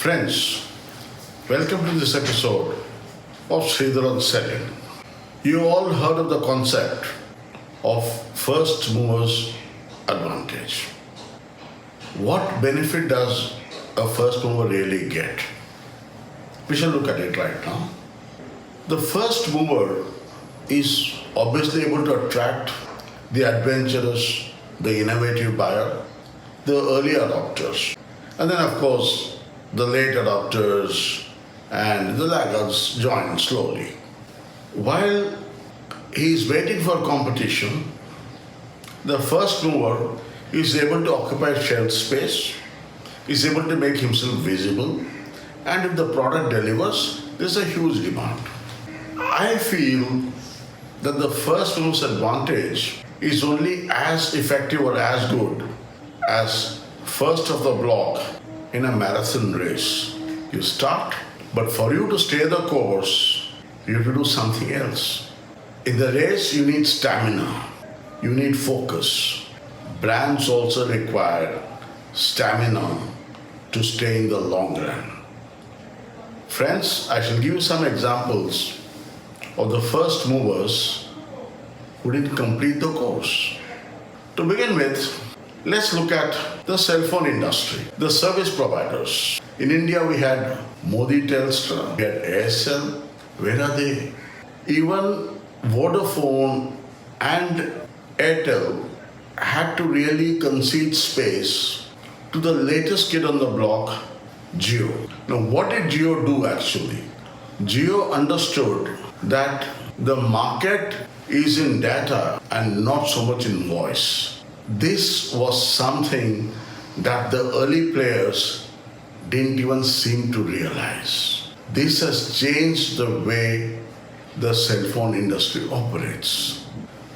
Friends, welcome to this episode of Sridhar on Selling. You all heard of the concept of first movers advantage. What benefit does a first mover really get? We shall look at it right now. The first mover is obviously able to attract the adventurous, the innovative buyer, the early adopters, and then of course the late adopters and the laggards join slowly. While he is waiting for competition, the first mover is able to occupy shelf space, is able to make himself visible, and if the product delivers, there's a huge demand. I feel that the first mover's advantage is only as effective or as good as first of the block in a marathon race. You start, but for you to stay the course, you have to do something else. In the race, you need stamina, you need focus. Brands also require stamina to stay in the long run. Friends, I shall give you some examples of the first movers who didn't complete the course. To begin with, let's look at the cell phone industry, the service providers. In India, we had Modi Telstra, we had Aircel. Where are they? Even Vodafone and Airtel had to really concede space to the latest kid on the block, Jio. Now, what did Jio do actually? Jio understood that the market is in data and not so much in voice. This was something that the early players didn't even seem to realize. This has changed the way the cell phone industry operates.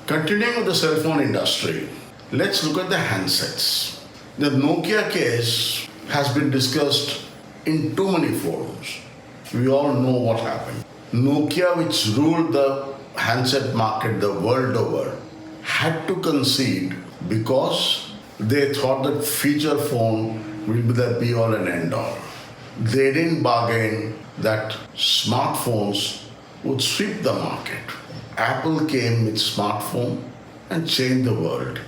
Continuing with the cell phone industry, let's look at the handsets. The Nokia case has been discussed in too many forums. We all know what happened. Nokia, which ruled the handset market the world over, had to concede because they thought that feature phone will be the be all and end all. They didn't bargain that smartphones would sweep the market. Apple came with smartphone and changed the world.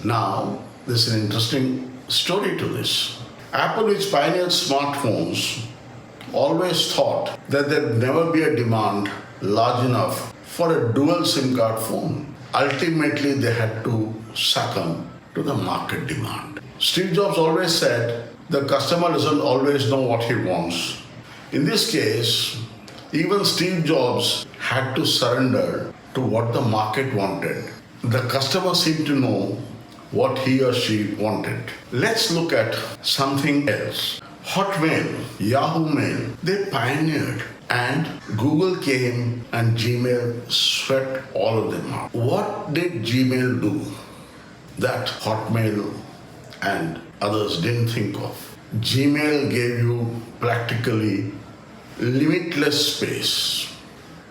Now, there's an interesting story to this. Apple, which pioneered smartphones, always thought that there'd never be a demand large enough for a dual SIM card phone. Ultimately, they had to succumb to the market demand. Steve Jobs always said the customer doesn't always know what he wants. In this case, even Steve Jobs had to surrender to what the market wanted. The customer seemed to know what he or she wanted. Let's look at something else. Hotmail, Yahoo Mail, they pioneered, and Google came and Gmail swept all of them out. What did Gmail do that Hotmail and others didn't think of? Gmail gave you practically limitless space.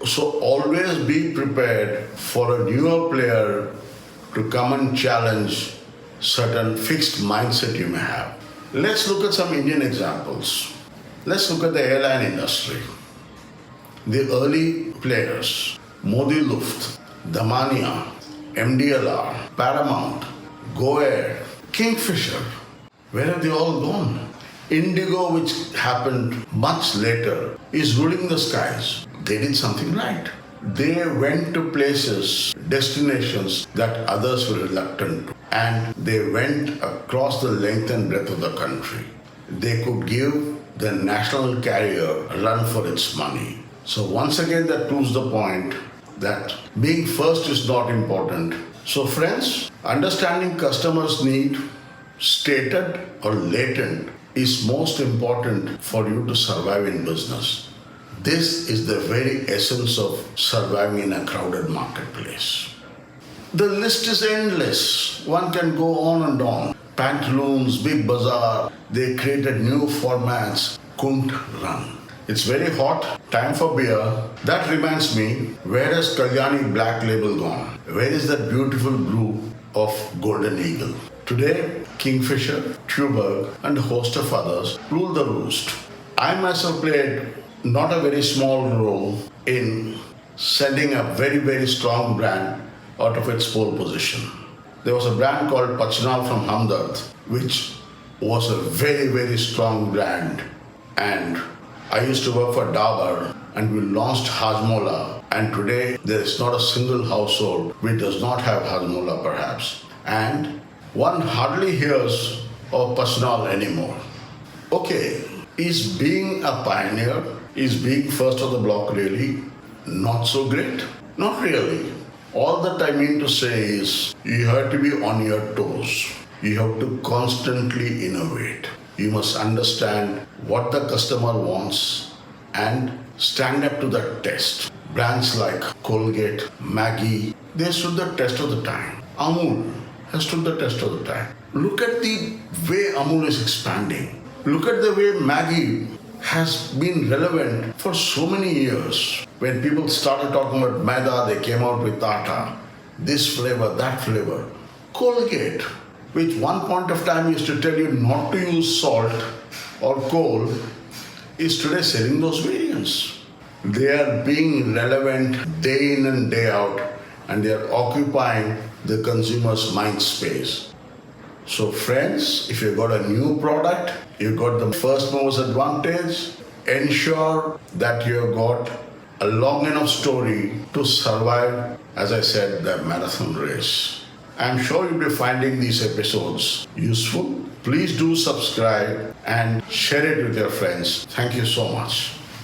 So always be prepared for a newer player to come and challenge certain fixed mindset you may have. Let's look at some Indian examples. Let's look at the airline industry. The early players, Modi Luft, Damania, MDLR, Paramount, Go Air, Kingfisher, where have they all gone? Indigo, which happened much later, is ruling the skies. They did something right. They went to places, destinations that others were reluctant to, and they went across the length and breadth of the country. They could give the national carrier a run for its money. So once again, that proves the point that being first is not important. So friends, understanding customers' need, stated or latent, is most important for you to survive in business. This is the very essence of surviving in a crowded marketplace. The list is endless. One can go on and on. Pantaloons, Big Bazaar, they created new formats, couldn't run. It's very hot, time for beer. That reminds me, where has Kalyani Black Label gone? Where is that beautiful brew of Golden Eagle? Today, Kingfisher, Tuborg, and a host of others rule the roost. I myself played not a very small role in sending a very, very strong brand out of its pole position. There was a brand called Pachnal from Hamdard, which was a very, very strong brand. And I used to work for Dabur and we launched Hajmola. And today there is not a single household which does not have Hajmola perhaps. And one hardly hears of Pachnal anymore. Okay, is being a pioneer, is being first on the block really not so great? Not really. All that I mean to say is you have to be on your toes. You have to constantly innovate. You must understand what the customer wants and stand up to that test. Brands like Colgate, Maggie, they stood the test of the time. Amul has stood the test of the time. Look at the way Amul is expanding. Look at the way Maggie has been relevant for so many years. When people started talking about maida, they came out with atta, this flavor, that flavor. Colgate, which one point of time used to tell you not to use salt or coal, is today selling those variants. They are being relevant day in and day out, and they are occupying the consumer's mind space. So friends, if you've got a new product, you've got the first mover's advantage, ensure that you've got a long enough story to survive, as I said, the marathon race. I'm sure you'll be finding these episodes useful. Please do subscribe and share it with your friends. Thank you so much.